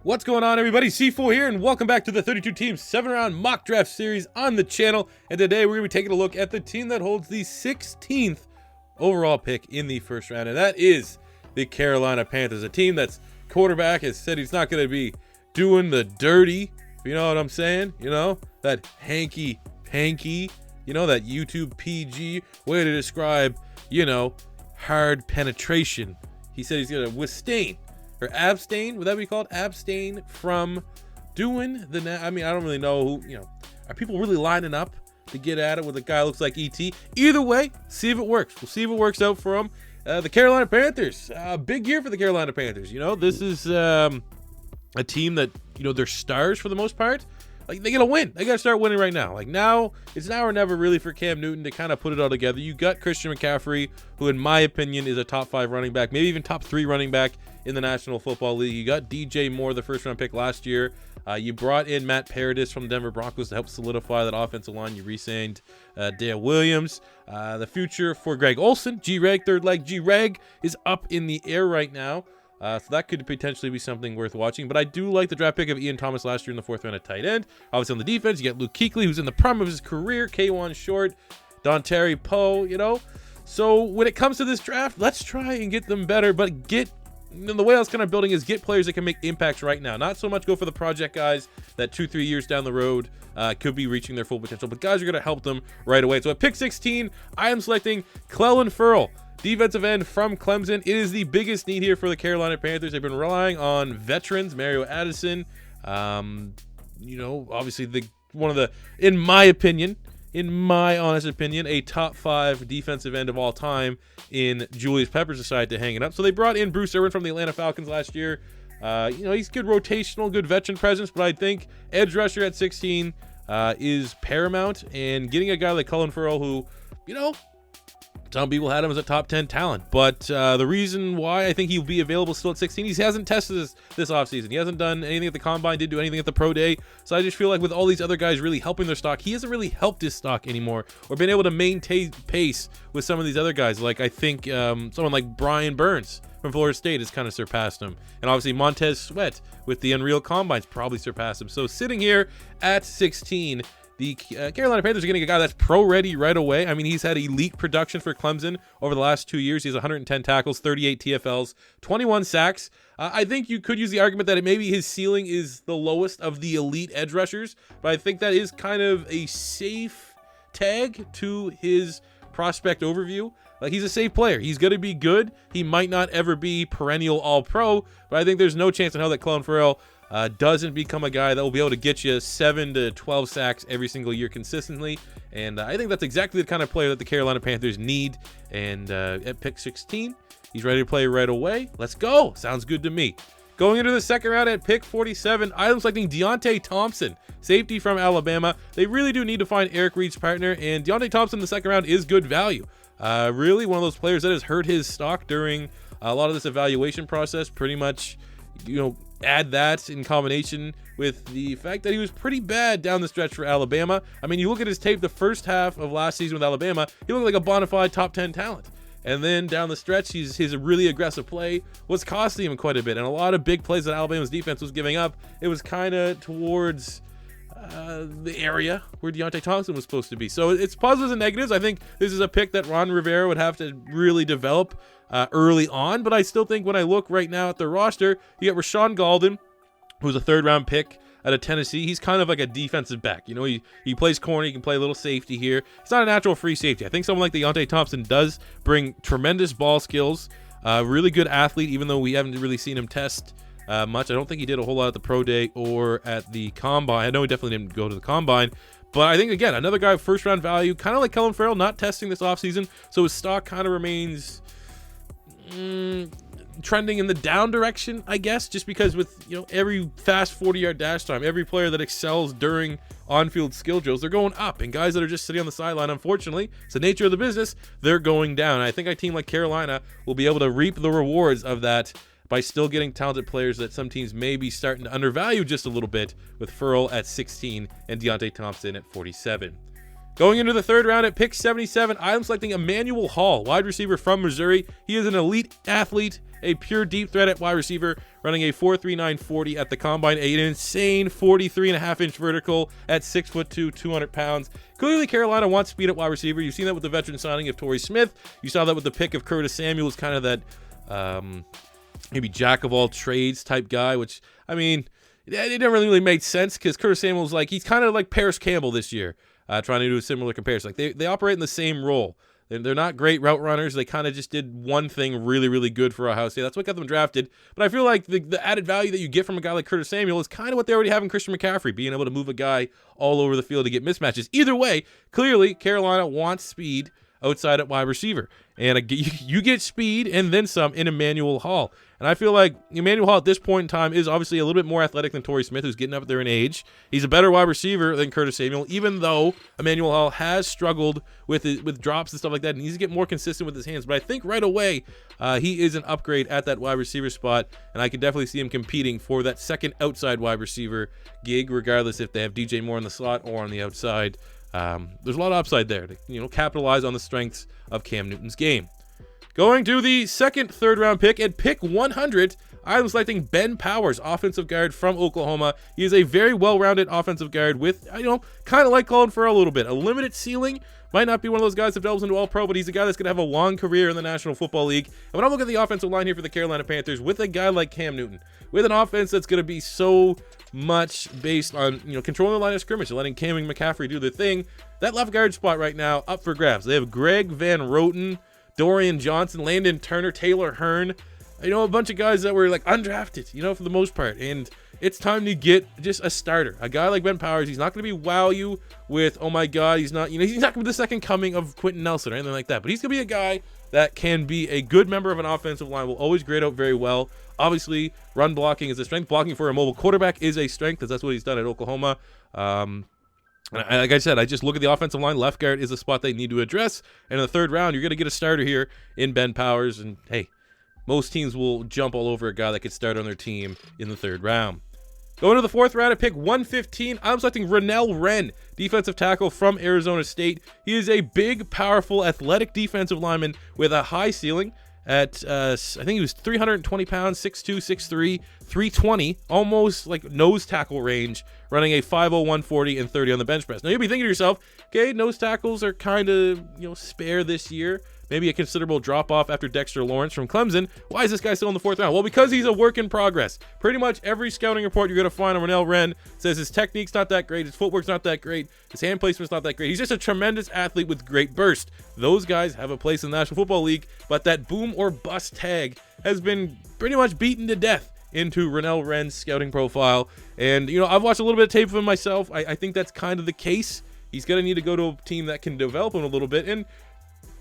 What's going on, everybody? C4 here, and welcome back to the 32 team 7-round mock draft series on the channel. And today we're going to be taking a look at the team that holds the 16th overall pick in the first round, and that is the Carolina Panthers, a team that's quarterback has said he's not going to be doing the dirty, you know what I'm saying? You know, that hanky-panky, you know, that YouTube PG way to describe, you know, hard penetration. He said he's going to withstand or abstain, would that be called? Abstain from doing the, I mean, I don't really know who, you know, are people really lining up to get at it with a guy who looks like ET? Either way, see if it works. We'll see if it works out for him. The Carolina Panthers, big year for the Carolina Panthers. You know, this is a team that, you know, they're stars for the most part. Like, they gotta win. They gotta start winning right now. Like, now, it's now or never really for Cam Newton to kind of put it all together. You got Christian McCaffrey, who in my opinion is a top 5 running back, maybe even top 3 running back in the National Football League. You got DJ Moore, the first round pick last year. You brought in Matt Paradis from the Denver Broncos to help solidify that offensive line. You re-signed Dale Williams. The future for Greg Olsen, G-Reg, third leg G-Reg, is up in the air right now. So that could potentially be something worth watching. But I do like the draft pick of Ian Thomas last year in the 4th round at tight end. Obviously on the defense, you got Luke Kuechly, who's in the prime of his career. K1 Short, Dontari Poe, you know. So when it comes to this draft, let's try and get them better. But get, you know, the way I was kind of building is get players that can make impacts right now. Not so much go for the project guys that 2-3 years down the road could be reaching their full potential. But guys are going to help them right away. So at pick 16, I am selecting CLELIN FERRELL, defensive end from Clemson. It is the biggest need here for the Carolina Panthers. They've been relying on veterans, Mario Addison. You know, obviously one of the, in my honest opinion, a top 5 defensive end of all time in Julius Peppers decided to hang it up. So they brought in Bruce Irvin from the Atlanta Falcons last year. You know, he's good rotational, good veteran presence, but I think edge rusher at 16 is paramount. And getting a guy like CLELIN FERRELL, who, you know, some people had him as a top 10 talent, but the reason why I think he'll be available still at 16, he hasn't tested this offseason. He hasn't done anything at the combine, didn't do anything at the pro day. So I just feel like with all these other guys really helping their stock, he hasn't really helped his stock anymore or been able to maintain pace with some of these other guys. Like I think someone like Brian Burns from Florida State has kind of surpassed him. And obviously Montez Sweat with the Unreal Combines probably surpassed him. So sitting here at 16, the Carolina Panthers are getting a guy that's pro-ready right away. I mean, he's had elite production for Clemson over the last 2 years. He has 110 tackles, 38 TFLs, 21 sacks. I think you could use the argument that maybe his ceiling is the lowest of the elite edge rushers, but I think that is kind of a safe tag to his prospect overview. Like, he's a safe player. He's going to be good. He might not ever be perennial all-pro, but I think there's no chance in hell that CLELIN FERRELL doesn't become a guy that will be able to get you 7 to 12 sacks every single year consistently. And I think that's exactly the kind of player that the Carolina Panthers need. And at pick 16, he's ready to play right away. Let's go. Sounds good to me. Going into the second round at pick 47, I'm selecting DEIONTE THOMPSON, safety from Alabama. They really do need to find Eric Reid's partner, and DEIONTE THOMPSON in the second round is good value. Really one of those players that has hurt his stock during a lot of this evaluation process. Pretty much, you know, add that in combination with the fact that he was pretty bad down the stretch for Alabama. I mean, you look at his tape the first half of last season with Alabama, he looked like a bona fide top 10 talent. And then down the stretch, his really aggressive play was costing him quite a bit. And a lot of big plays that Alabama's defense was giving up, it was kind of towards the area where DEIONTE THOMPSON was supposed to be. So it's positives and negatives. I think this is a pick that Ron Rivera would have to really develop early on, but I still think when I look right now at the roster, you got Rashawn Golden, who's a 3rd round pick out of Tennessee. He's kind of like a defensive back. You know, he plays corner, he can play a little safety here. He's not a natural free safety. I think someone like DEIONTE THOMPSON does bring tremendous ball skills, really good athlete, even though we haven't really seen him test much. I don't think he did a whole lot at the pro day or at the combine. I know he definitely didn't go to the combine, but I think, again, another guy with 1st round value, kind of like CLELIN FERRELL, not testing this offseason, so his stock kind of remains trending in the down direction, I guess, just because with, you know, every fast 40-yard dash time, every player that excels during on-field skill drills, they're going up, and guys that are just sitting on the sideline, unfortunately, it's the nature of the business, they're going down. And I think a team like Carolina will be able to reap the rewards of that by still getting talented players that some teams may be starting to undervalue just a little bit, with FERRELL at 16 and DEIONTE THOMPSON at 47. Going into the 3rd round at pick 77, I'm selecting Emmanuel Hall, wide receiver from Missouri. He is an elite athlete a pure deep threat at wide receiver, running a 4.39 40 at the combine, an insane 43.5-inch vertical at 6'2", 200 pounds. Clearly, Carolina wants speed at wide receiver. You've seen that with the veteran signing of Torrey Smith. You saw that with the pick of Curtis Samuel, kind of that maybe jack of all trades type guy, which, I mean, it didn't really make sense because Curtis Samuel's like, he's kind of like Paris Campbell this year, trying to do a similar comparison. Like they operate in the same role. They're not great route runners. They kind of just did one thing really, really good for Ohio State. That's what got them drafted. But I feel like the added value that you get from a guy like Curtis Samuel is kind of what they already have in Christian McCaffrey, being able to move a guy all over the field to get mismatches. Either way, clearly Carolina wants speed outside at wide receiver. And you get speed and then some in Emmanuel Hall. And I feel like Emmanuel Hall at this point in time is obviously a little bit more athletic than Torrey Smith, who's getting up there in age. He's a better wide receiver than Curtis Samuel, even though Emmanuel Hall has struggled with drops and stuff like that, and needs to get more consistent with his hands. But I think right away he is an upgrade at that wide receiver spot, and I can definitely see him competing for that second outside wide receiver gig, regardless if they have DJ Moore in the slot or on the outside. There's a lot of upside there to capitalize on the strengths of Cam Newton's game. Going to the third round pick, at pick 100, I'm selecting Ben Powers, offensive guard from Oklahoma. He is a very well-rounded offensive guard with, kind of like Colin Farrell a little bit. A limited ceiling. Might not be one of those guys that develops into All-Pro, but he's a guy that's going to have a long career in the National Football League. And when I look at the offensive line here for the Carolina Panthers, with a guy like Cam Newton, with an offense that's going to be so much based on controlling the line of scrimmage and letting Cam and McCaffrey do their thing, that left guard spot right now up for grabs. They have Greg Van Roten, Dorian Johnson, Landon Turner, Taylor Hearn, a bunch of guys that were like undrafted, for the most part. And it's time to get just a starter. A guy like Ben Powers, he's not going to be wow you with, oh my God, he's not going to be the second coming of Quentin Nelson or anything like that. But he's going to be a guy that can be a good member of an offensive line, will always grade out very well. Obviously, run blocking is a strength. Blocking for a mobile quarterback is a strength, because that's what he's done at Oklahoma. Like I said, I just look at the offensive line. Left guard is a spot they need to address. And in the third round, you're going to get a starter here in Ben Powers. And hey, most teams will jump all over a guy that could start on their team in the third round. Going to the fourth round at pick 115, I'm selecting RENELL, defensive tackle from Arizona State. He is a big, powerful, athletic defensive lineman with a high ceiling at, I think he was 320 pounds, 6'2", 6'3", 320, almost like nose tackle range, running a 5.01 40 and 30 on the bench press. Now you'll be thinking to yourself, okay, nose tackles are kind of, spare this year. Maybe a considerable drop-off after Dexter Lawrence from Clemson. Why is this guy still in the fourth round? Well, because he's a work in progress. Pretty much every scouting report you're going to find on RENELL says his technique's not that great, his footwork's not that great, his hand placement's not that great. He's just a tremendous athlete with great burst. Those guys have a place in the National Football League, but that boom or bust tag has been pretty much beaten to death into RENELL's scouting profile. And, I've watched a little bit of tape of him myself. I think that's kind of the case. He's going to need to go to a team that can develop him a little bit. And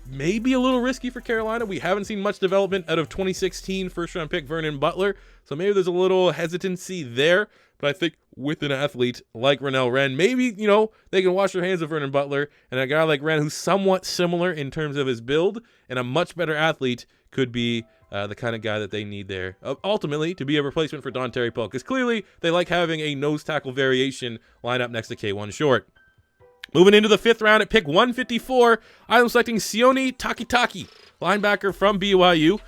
maybe a little risky for Carolina. We haven't seen much development out of 2016 first-round pick Vernon Butler, so maybe there's a little hesitancy there. But I think with an athlete like RENELL, maybe, they can wash their hands of Vernon Butler, and a guy like Wren who's somewhat similar in terms of his build and a much better athlete could be the kind of guy that they need there, ultimately, to be a replacement for Don Terry Poe, because clearly they like having a nose tackle variation line up next to K1 Short. Moving into the fifth round at pick 154, I'm selecting SIONE TAKITAKI, linebacker from BYU.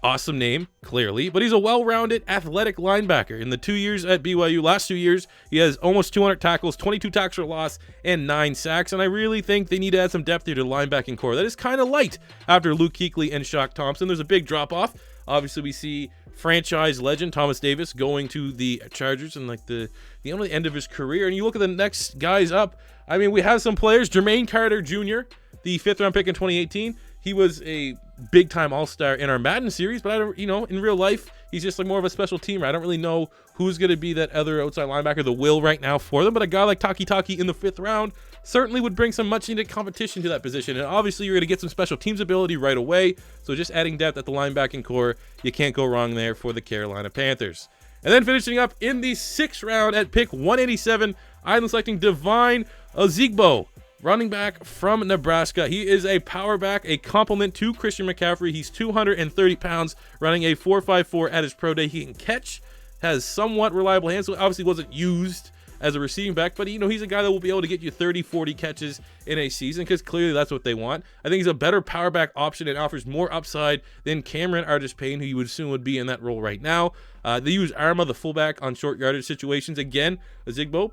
Awesome name, clearly, but he's a well-rounded, athletic linebacker. In the 2 years at BYU, last 2 years, he has almost 200 tackles, 22 tackles for loss, and 9 sacks, and I really think they need to add some depth here to the linebacking core. That is kind of light after Luke Kuechly and Shaq Thompson. There's a big drop-off. Obviously, we see franchise legend Thomas Davis going to the Chargers and like the end of his career, and you look at the next guys up. I mean, we have some players. Jermaine Carter Jr., the fifth-round pick in 2018. He was a big-time all-star in our Madden series, but I don't, in real life, he's just like more of a special teamer. I don't really know who's going to be that other outside linebacker, the will right now for them, but a guy like Takitaki in the fifth round certainly would bring some much-needed competition to that position. And obviously, you're going to get some special teams ability right away. So just adding depth at the linebacking core, you can't go wrong there for the Carolina Panthers. And then finishing up in the sixth round at pick 187, I'm selecting DEVINE OZIGBO, running back from Nebraska. He is a power back, a complement to Christian McCaffrey. He's 230 pounds, running a 4.54 at his pro day. He can catch, has somewhat reliable hands, so obviously wasn't used as a receiving back, but you know, he's a guy that will be able to get you 30-40 catches in a season, because clearly that's what they want. I think he's a better power back option and offers more upside than Cameron Artis-Payne, who you would assume would be in that role right now. They use Arma, the fullback, on short yardage situations. Again, OZIGBO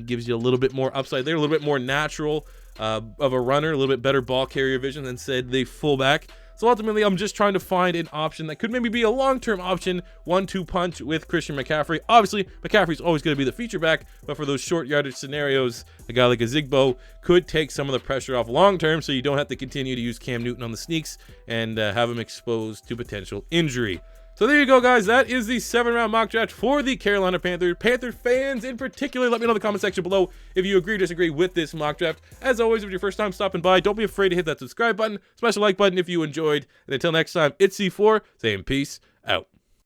gives you a little bit more upside there, a little bit more natural of a runner, a little bit better ball carrier vision than, said, the fullback. So ultimately, I'm just trying to find an option that could maybe be a long-term option, 1-2 punch with Christian McCaffrey. Obviously, McCaffrey's always going to be the feature back, but for those short yardage scenarios, a guy like OZIGBO could take some of the pressure off long-term, so you don't have to continue to use Cam Newton on the sneaks and have him exposed to potential injury. So there you go, guys. That is the 7-round mock draft for the Carolina Panthers. Panther fans in particular, let me know in the comment section below if you agree or disagree with this mock draft. As always, if it's your first time stopping by, don't be afraid to hit that subscribe button, smash the like button if you enjoyed. And until next time, it's C4 saying peace out.